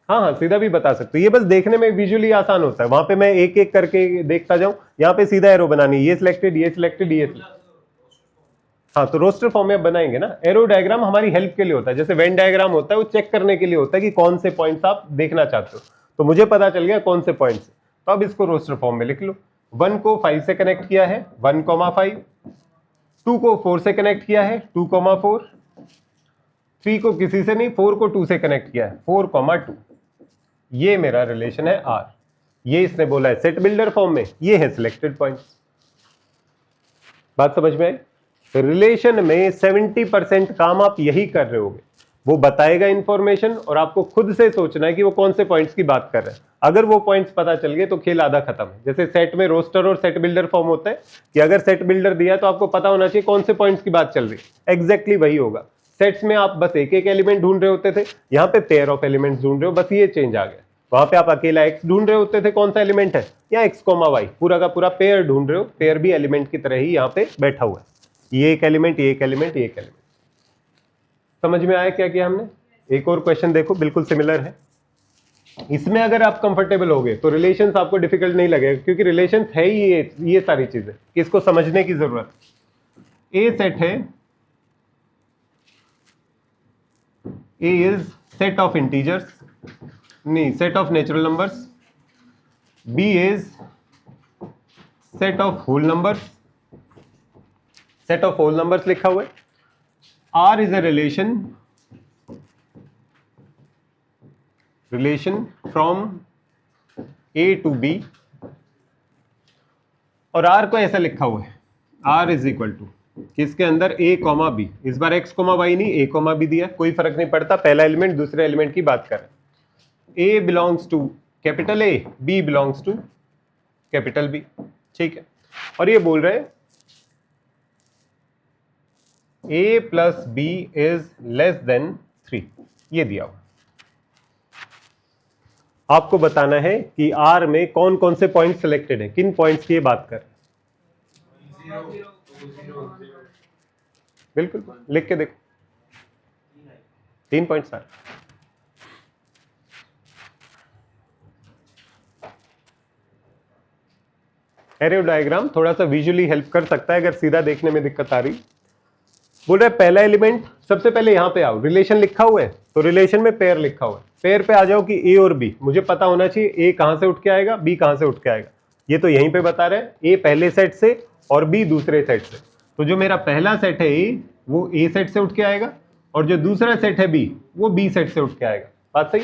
हाँ सीधा भी बता सकते हो, ये बस देखने में विजुअली आसान होता है। वहां पे मैं एक एक करके देखता जाऊं, यहाँ पे सीधा एरो बनानी, ये सिलेक्टेड, ये सिलेक्टेड, ये सिलेक्टेड। हाँ तो रोस्टर फॉर्म में बनाएंगे ना। एरो डायग्राम हमारी हेल्प के लिए होता है, जैसे वेन डायग्राम होता है वो चेक करने के लिए होता है कि कौन से पॉइंट्स आप देखना चाहते हो। तो मुझे पता चल गया कौन से पॉइंट्स, तो अब इसको रोस्टर फॉर्म में लिख लो। 1 को 5 से कनेक्ट किया है, 1,5। 2 को 4 से कनेक्ट किया है, 2,4। 3 को किसी से नहीं, 4 को 2 से कनेक्ट किया है, 4,2। ये मेरा रिलेशन है आर। ये इसने बोला है सेट बिल्डर फॉर्म में, ये है सिलेक्टेड पॉइंट्स। बात समझ में आई? रिलेशन में 70% काम आप यही कर रहे होगे, वो बताएगा इंफॉर्मेशन और आपको खुद से सोचना है कि वो कौन से पॉइंट्स की बात कर रहे हैं। अगर वो पॉइंट्स पता चल गए तो खेल आधा खत्म है। जैसे सेट में रोस्टर और सेट बिल्डर फॉर्म होता है कि अगर सेट बिल्डर दिया तो आपको पता होना चाहिए कौन से पॉइंट्स की बात चल रही है। एग्जैक्टली वही होगा। सेट्स में आप बस एक एक एलिमेंट ढूंढ रहे होते थे, यहाँ पे पेयर ऑफ एलिमेंट्स ढूंढ रहे हो, बस ये चेंज आ गया। वहां पे आप अकेला एक्स ढूंढ रहे होते थे, कौन सा एलिमेंट है, या एक्स कोमा वाई, पूरा का पूरा पेयर ढूंढ रहे हो, पेयर भी एलिमेंट की तरह ही यहाँ पे बैठा हुआ है। ये एक एलिमेंट, ये एक एलिमेंट, ये एक एलिमेंट। समझ में आया क्या किया हमने? एक और क्वेश्चन देखो, बिल्कुल सिमिलर है। इसमें अगर आप कंफर्टेबल हो गए तो रिलेशंस आपको डिफिकल्ट नहीं लगेगा, क्योंकि रिलेशंस है ही ये सारी चीजें, इसको समझने की जरूरत। ए सेट है, A is set of integers, नहीं set of natural numbers. B is set of whole numbers, set of whole numbers लिखा हुआ है। R is a relation from A to B, और आर को ऐसा लिखा हुआ है, आर इज इक्वल टू किसके अंदर, ए कॉमा बी। इस बार एक्स कॉमा वाई नहीं, ए कॉमा बी दिया, कोई फर्क नहीं पड़ता, पहला एलिमेंट दूसरे एलिमेंट की बात कर रहे हैं। A belongs to capital A, B belongs to capital B, ठीक है। और ये बोल रहे हैं A plus B is less than 3, ये दिया हुआ। आपको बताना है कि आर में कौन कौन से पॉइंट सिलेक्टेड है, किन पॉइंट्स की बात कर। बिल्कुल लिख के देखो, 3 पॉइंट्स आ। एरो डायग्राम थोड़ा सा विजुअली हेल्प कर सकता है अगर सीधा देखने में दिक्कत आ रही। बोल रहा है पहला एलिमेंट, सबसे पहले यहां पे आओ, रिलेशन लिखा हुआ है तो रिलेशन में पेयर लिखा हुआ है। पेयर पे आ जाओ कि ए और बी, मुझे पता होना चाहिए ए कहां से उठ के आएगा, बी कहां से उठ के आएगा। ये तो यहीं पे बता रहे हैं, ए पहले सेट से और बी दूसरे सेट से। तो जो मेरा पहला सेट है ए, वो ए सेट से उठ के आएगा, और जो दूसरा सेट है बी, वो बी सेट से उठ के आएगा। बात सही?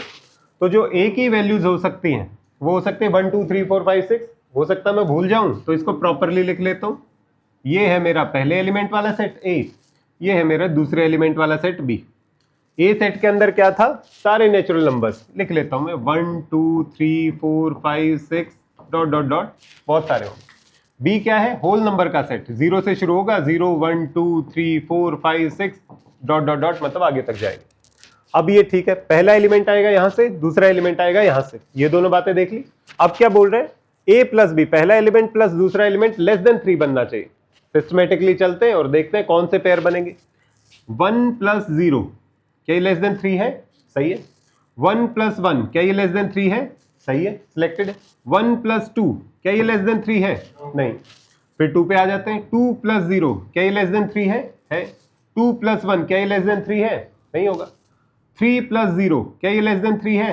तो जो ए की वैल्यूज हो सकती हैं वो हो सकते हैं 1 2 3 4 5 6। हो सकता है मैं भूल जाऊं, तो इसको प्रॉपरली लिख लेता हूं। ये है मेरा पहले एलिमेंट वाला सेट ए, ये है मेरा दूसरे एलिमेंट वाला सेट बी। ए सेट के अंदर क्या था, सारे नेचुरल नंबर्स लिख लेता हूं मैं, 1 2 3 4 5 6 डॉट डॉट डॉट, बहुत सारे होंगे। बी क्या है, होल नंबर का सेट, 0 से शुरू होगा, 0 1 2 3 4 5 6 डॉट डॉट डॉट, मतलब आगे तक जाएगा। अब ये ठीक है, पहला एलिमेंट आएगा यहां से, दूसरा एलिमेंट आएगा यहां से, ये दोनों बातें देख ली। अब क्या बोल रहे हैं, ए प्लस बी, पहला एलिमेंट प्लस दूसरा एलिमेंट लेस देन 3 बनना चाहिए। सिस्टमेटिकली चलते हैं और देखते हैं कौन से पेयर बनेंगे। 1 प्लस 0, क्या ये लेस देन 3 है? सही है। 1 प्लस 1, क्या ये लेस देन 3 है? सही है, सिलेक्टेड है। 1 प्लस 2, क्या ये लेस देन 3 है? नहीं। फिर 2 पे आ जाते हैं। 2 प्लस 0, क्या ये लेस देन 3 है? 2 प्लस 1, क्या ये लेस देन 3 है? नहीं होगा। 3 प्लस 0, क्या ये लेस देन 3 है?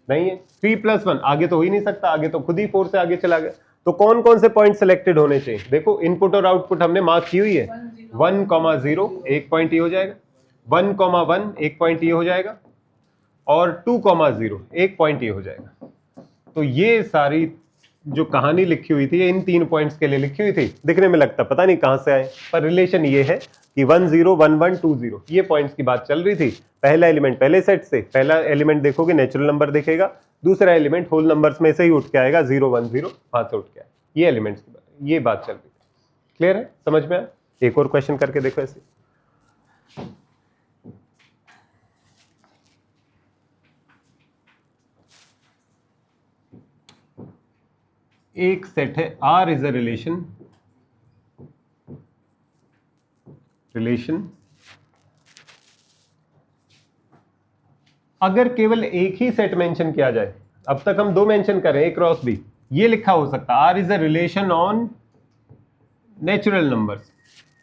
नहीं है। 3 प्लस 1, आगे तो हो ही नहीं सकता, आगे तो खुद ही 4 से आगे चला गया। तो कौन कौन से पॉइंट सिलेक्टेड होने चाहिए? देखो इनपुट और आउटपुट हमने मार्क की हुई है। 1,0 एक पॉइंट ये हो जाएगा, 1,1 एक पॉइंट ये हो जाएगा, और 2,0 एक पॉइंट ये हो जाएगा। तो ये सारी जो कहानी लिखी हुई थी, ये इन 3 पॉइंट्स के लिए लिखी हुई थी। दिखने में लगता पता नहीं कहां से आए, पर रिलेशन ये है कि 1 0 1 1 2 0, ये पॉइंट्स की बात चल रही थी। पहला एलिमेंट पहले सेट से, पहला एलिमेंट देखोगे नेचुरल नंबर दिखेगा, दूसरा एलिमेंट होल नंबर्स में से ही उठ के आएगा, 0 1 0 वहां से उठ के आएगा। ये एलिमेंट्स की बात, ये बात चल रही थी। क्लियर है, समझ में आया? एक और क्वेश्चन करके देखो ऐसे। एक सेट है R इज अ रिलेशन अगर केवल एक ही सेट मेंशन किया जाए, अब तक हम 2 मेंशन कर रहे हैं, A क्रॉस B, ये लिखा हो सकता है R is a relation on natural numbers.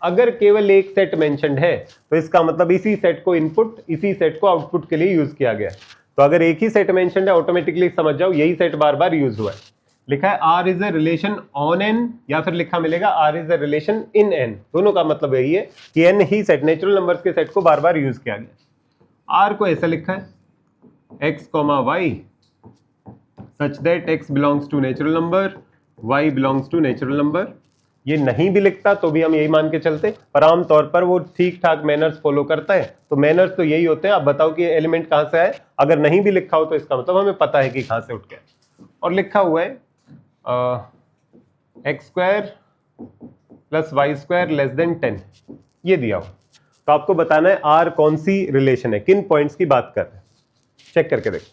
अगर केवल एक सेट मेंशनड है तो इसका मतलब इसी सेट को इनपुट, इसी सेट को आउटपुट के लिए यूज किया गया। तो अगर एक ही सेट मेंशनड है, ऑटोमेटिकली समझ जाओ यही सेट बार बार यूज हुआ है। लिखा है R is a relation on N, या फिर लिखा मिलेगा R is a relation in N। दोनों का मतलब यही है कि N ही सेट, नेचुरल नंबर्स के सेट को बार बार यूज किया गया। R को ऐसा लिखा है x, y such that x belongs to natural number, y belongs to natural number। ये नहीं भी लिखता तो भी हम यही मान के चलते, पर आमतौर पर वो ठीक ठाक मैनर्स फॉलो करता है। तो मैनर्स तो यही होते हैं, आप बताओ कि एलिमेंट कहां से आए। अगर नहीं भी लिखा हो तो इसका मतलब हमें पता है कि कहां से उठ गया। और लिखा हुआ है x square plus y square less than 10, ये दिया हो। तो आपको बताना है आर कौन सी रिलेशन है, किन पॉइंट्स की बात कर रहे हैं, चेक करके देखो।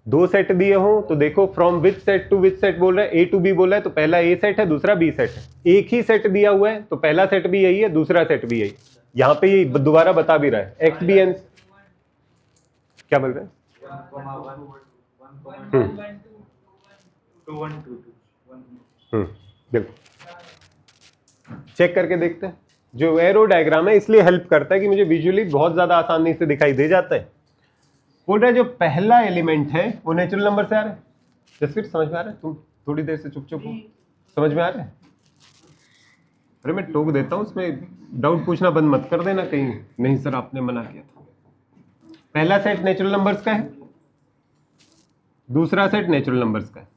2 सेट दिए हो तो देखो from which set to which set बोल रहा है, ए टू बी बोल रहा है, तो पहला ए सेट है, दूसरा बी सेट है। एक ही सेट दिया हुआ है तो पहला सेट भी यही है, दूसरा सेट भी यही। यहां पे ये दोबारा बता भी रहा है एक्स बी एन, क्या बोल रहे हैं? बिल्कुल, चेक करके देखते हैं। जो एरो डायग्राम है इसलिए हेल्प करता है कि मुझे विजुअली बहुत ज्यादा आसानी से दिखाई दे जाता है। बोल रहा है जो पहला एलिमेंट है वो नेचुरल नंबर से आ रहा है। जसवीर समझ में आ रहा है? तुम थोड़ी देर से चुप चुप हो, समझ में आ रहा है? अरे मैं टोक देता हूँ, उसमें डाउट पूछना बंद मत कर देना कहीं, नहीं सर आपने मना किया था। पहला सेट नेचुरल नंबर्स का है, दूसरा सेट नेचुरल नंबर्स का है।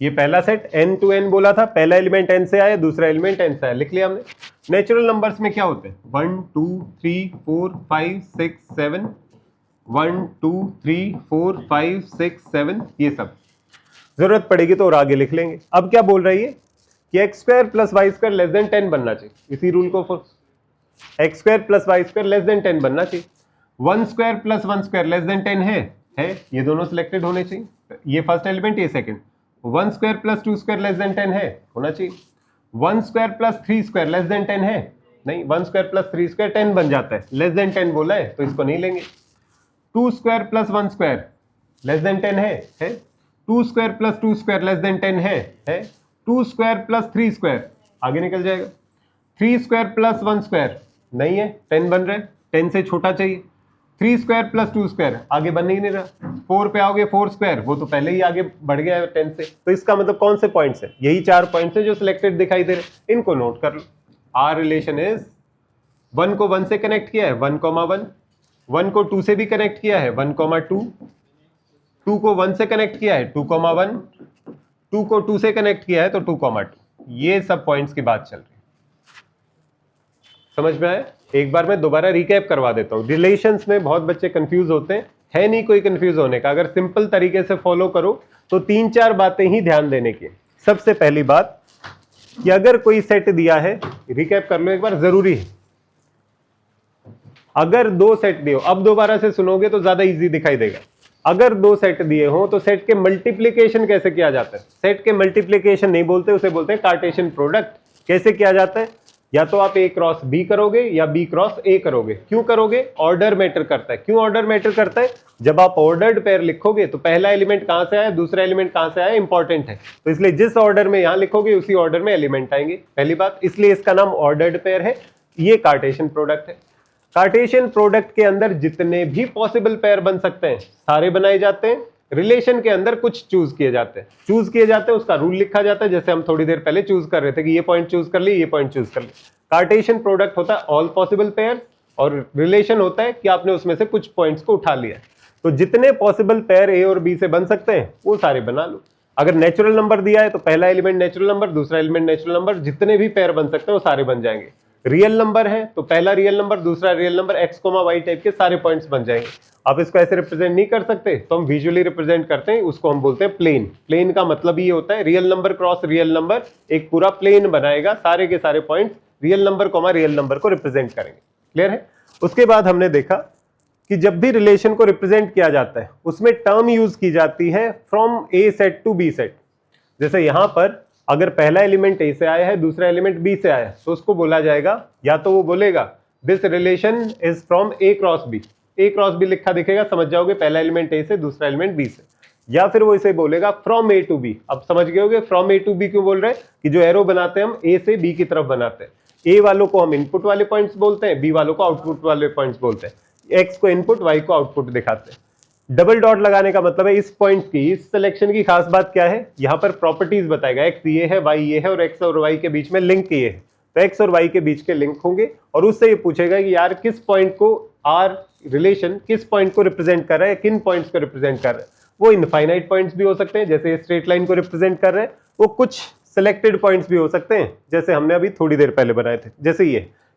ये पहला सेट n to n बोला था, पहला एलिमेंट n से आया, दूसरा एलिमेंट n से आया, लिख लिया हमने। नेचुरल नंबर्स में क्या होते हैं? 1 2 3 4 5 6 7, 1 2 3 4 5 6 7, ये सब जरूरत पड़ेगी तो और आगे लिख लेंगे। अब क्या बोल रही है कि x square plus y square less than 10 बनना चाहिए, इसी रूल को follow. X square plus y square less than 10 बनना चाहिए। 1 square plus 1 square less than 10 है, ये दोनों सिलेक्टेड होने चाहिए। ये फर्स्ट एलिमेंट, ये second. 1 square plus 2 square less than 10 है, होना चाहिए। 1 square plus 3 square less than 10 है, नहीं। 1 स्क्वायर प्लस 3 स्क्वायर 10 बन जाता है, लेस देन 10 बोला है तो इसको नहीं लेंगे। 2 square plus 1 square less than 10 है। 2 square plus 2 square less than 10 है। 2 स्क्वायर प्लस 3 स्क्वायर आगे निकल जाएगा। 3 स्क्वायर प्लस 1 स्क्वायर नहीं है, 10 बन रहा है, 10 से छोटा चाहिए। 3 स्क्वायर प्लस 2 स्क्वायर आगे बन ही नहीं रहा। 4 पे आओगे 4 स्क्वायर, वो तो पहले ही आगे बढ़ गया है 10 से। तो इसका मतलब कौन से पॉइंट्स है? यही 4 पॉइंट्स है जो सिलेक्टेड दिखाई दे रहे, इनको नोट कर लो। आर रिलेशन इज 1 को 1 से कनेक्ट किया है 1,1, 1 को 2 से भी कनेक्ट किया है 1,2, 2 को 1 से कनेक्ट किया है 2,1, 2 को 2 से कनेक्ट किया है तो 2,2। ये सब पॉइंट्स की बात चल रही है। समझ में आया? एक बार मैं दोबारा रिकैप करवा देता हूं। रिलेशंस में बहुत बच्चे कंफ्यूज होते हैं, है नहीं कोई कंफ्यूज होने का। अगर सिंपल तरीके से फॉलो करो तो 3-4 बातें ही ध्यान देने की। सबसे पहली बात कि अगर कोई सेट दिया है, रिकैप कर लो एक बार, जरूरी है। अगर 2 सेट दिए हो, अब दोबारा से सुनोगे तो ज्यादा इजी दिखाई देगा। अगर 2 सेट दिए हो तो सेट के मल्टीप्लीकेशन कैसे किया जाता है? सेट के मल्टीप्लीकेशन नहीं बोलते, उसे बोलते हैं कार्टेशियन प्रोडक्ट। कैसे किया जाता है? या तो आप A क्रॉस B करोगे या B क्रॉस A करोगे। क्यों करोगे? ऑर्डर मैटर करता है। क्यों ऑर्डर मैटर करता है? जब आप ऑर्डर्ड पेयर लिखोगे तो पहला एलिमेंट कहां से आया, दूसरा एलिमेंट कहां से आया, इंपॉर्टेंट है। तो इसलिए जिस ऑर्डर में यहां लिखोगे उसी ऑर्डर में एलिमेंट आएंगे, पहली बात। इसलिए इसका नाम ऑर्डर्ड पेयर है। ये कार्टेशियन प्रोडक्ट है। कार्टेशियन प्रोडक्ट के अंदर जितने भी पॉसिबल पेयर बन सकते हैं सारे बनाए जाते हैं। रिलेशन के अंदर कुछ चूज किए जाते हैं, उसका रूल लिखा जाता है। जैसे हम थोड़ी देर पहले चूज कर रहे थे कि ये पॉइंट चूज कर लिए, ये पॉइंट चूज कर लिए। कार्टेशियन प्रोडक्ट होता है ऑल पॉसिबल पेयर, और रिलेशन होता है कि आपने उसमें से कुछ पॉइंट्स को उठा लिया। तो जितने पॉसिबल पेयर ए और बी से बन सकते हैं वो सारे बना लो। अगर नेचुरल नंबर दिया है तो पहला एलिमेंट नेचुरल नंबर, दूसरा एलिमेंट नेचुरल नंबर, जितने भी पेयर बन सकते हैं वो सारे बन जाएंगे। रियल नंबर है तो पहला रियल नंबर, दूसरा real number, x, y type के सारे पॉइंट्स बन जाएंगे। आप इसको ऐसे रिप्रेजेंट नहीं कर सकते तो हम विजुअली रिप्रेजेंट करते हैं, उसको हम बोलते हैं प्लेन। प्लेन का मतलब ये होता है real number cross real number एक पूरा प्लेन बनाएगा, सारे के सारे पॉइंट्स रियल नंबर को रिप्रेजेंट करेंगे। क्लियर है? उसके बाद हमने देखा कि जब भी रिलेशन को रिप्रेजेंट किया जाता है उसमें टर्म यूज की जाती है from A set to B set. जैसे यहां पर अगर पहला एलिमेंट ए से आया है, दूसरा एलिमेंट बी से आया है, तो उसको बोला जाएगा, या तो वो बोलेगा this relation is from A cross B. A cross B लिखा दिखेगा, समझ जाओगे पहला एलिमेंट ए से, दूसरा एलिमेंट बी से। या फिर वो इसे बोलेगा फ्रॉम ए टू बी। अब समझ गए होगे फ्रॉम ए टू बी क्यों बोल रहे हैं, कि जो एरो बनाते हैं हम ए से बी की तरफ बनाते हैं। ए वालों को हम इनपुट वाले पॉइंट्स बोलते हैं, बी वालों को आउटपुट वाले पॉइंट्स बोलते हैं। एक्स को इनपुट, वाई को आउटपुट दिखाते हैं। डबल डॉट लगाने का मतलब है इस पॉइंट की, इस सिलेक्शन की खास बात क्या है, यहाँ पर प्रॉपर्टीज बताएगा। एक्स ये है, वाई ये है, और एक्स और वाई के बीच में लिंक ये है। तो एक्स और वाई के बीच के लिंक होंगे, और उससे ये पूछेगा कि यार किस पॉइंट को, आर रिलेशन किस पॉइंट को रिप्रेजेंट कर रहा है, किन पॉइंट्स को रिप्रेजेंट कर रहा है। वो इनफाइनाइट पॉइंट्स भी हो सकते हैं, जैसे स्ट्रेट लाइन को रिप्रेजेंट कर रहे हैं। वो कुछ सिलेक्टेड पॉइंट्स भी हो सकते हैं, जैसे हमने अभी थोड़ी देर पहले बनाए थे। जैसे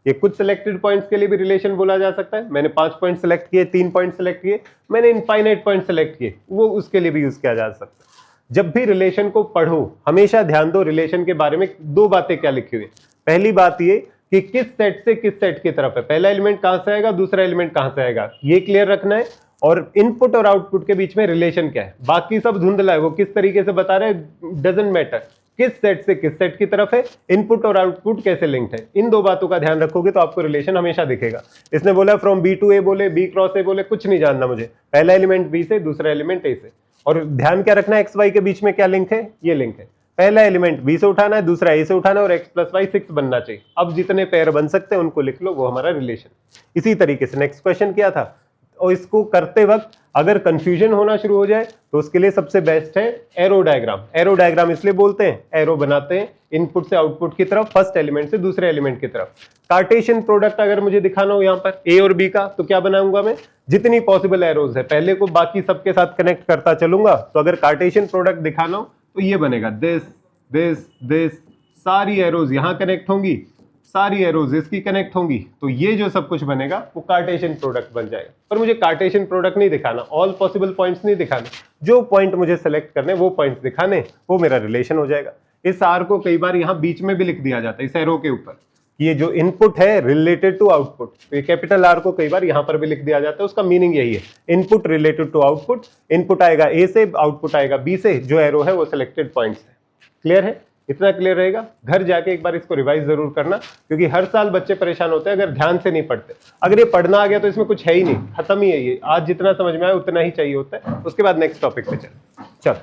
ये कुछ सिलेक्टेड पॉइंट्स के लिए भी रिलेशन बोला जा सकता है। मैंने 5 पॉइंट सिलेक्ट किए, 3 पॉइंट सिलेक्ट किए, मैंने इनफाइनाइट पॉइंट सिलेक्ट किए, वो उसके लिए भी यूज किया जा सकता है। जब भी रिलेशन को पढ़ो हमेशा ध्यान दो रिलेशन के बारे में 2 बातें क्या लिखी हुई। पहली बात ये कि किस सेट से किस सेट की तरफ है, पहला एलिमेंट कहां से आएगा, दूसरा एलिमेंट कहां से आएगा, ये क्लियर रखना है। और इनपुट और आउटपुट के बीच में रिलेशन क्या है, बाकी सब धुंधला है, वो किस तरीके से बता रहे हैं डजंट मैटर। किस सेट से किस सेट की तरफ है, इनपुट और आउटपुट कैसे लिंक्ड है, इन 2 बातों का ध्यान रखोगे तो आपको रिलेशन हमेशा दिखेगा। इसने बोला फ्रॉम बी टू ए बोले, बी क्रॉस ए बोले, कुछ नहीं जानना मुझे, पहला एलिमेंट बी से, दूसरा एलिमेंट ए से। और ध्यान क्या रखना है, एक्स वाई के बीच में क्या लिंक है, ये लिंक है। पहला एलिमेंट बी से उठाना है, दूसरा ए से उठाना है, और एक्स प्लस वाई 6 बनना चाहिए। अब जितने पेयर बन सकते हैं उनको लिख लो, वो हमारा रिलेशन। इसी तरीके से नेक्स्ट क्वेश्चन क्या था, और इसको करते वक्त अगर कंफ्यूजन होना शुरू हो जाए तो उसके लिए सबसे बेस्ट है एरो डायग्राम। एरो डायग्राम इसलिए बोलते हैं, एरो बनाते हैं इनपुट से आउटपुट की तरफ, फर्स्ट एलिमेंट से दूसरे एलिमेंट की तरफ। कार्टेशियन प्रोडक्ट अगर मुझे दिखाना हो यहाँ पर ए और बी का, तो क्या बनाऊंगा मैं, जितनी पॉसिबल एरोज है पहले को बाकी सबके साथ कनेक्ट करता चलूंगा। तो अगर कार्टेशियन प्रोडक्ट दिखाना हो तो ये बनेगा, दिस दिस दिस, सारी एरोज यहाँ कनेक्ट होंगी, सारी एरोज इसकी कनेक्ट होंगी, तो ये जो सब कुछ बनेगा वो कार्टेशियन प्रोडक्ट बन जाएगा। पर मुझे कार्टेशियन प्रोडक्ट नहीं दिखाना, ऑल पॉसिबल पॉइंट्स नहीं दिखाने, जो पॉइंट मुझे सेलेक्ट करने वो पॉइंट्स दिखाने, वो मेरा रिलेशन हो जाएगा। इस आर को कई बार यहाँ बीच में भी लिख दिया जाता है, इस एरो के ऊपर, ये जो इनपुट है रिलेटेड टू आउटपुट, तो ये कैपिटल आर को कई बार यहाँ पर भी लिख दिया जाता है। उसका मीनिंग यही है, input related to output, input आएगा ए से, आउटपुट आएगा बी से, जो एरो है वो सिलेक्टेड पॉइंट्स है। क्लियर है? इतना क्लियर रहेगा। घर जाके एक बार इसको रिवाइज जरूर करना, क्योंकि हर साल बच्चे परेशान होते हैं अगर ध्यान से नहीं पढ़ते। अगर ये पढ़ना आ गया तो इसमें कुछ है ही नहीं, खत्म ही है ये। आज जितना समझ में आया उतना ही चाहिए होता है, उसके बाद नेक्स्ट टॉपिक पे चल।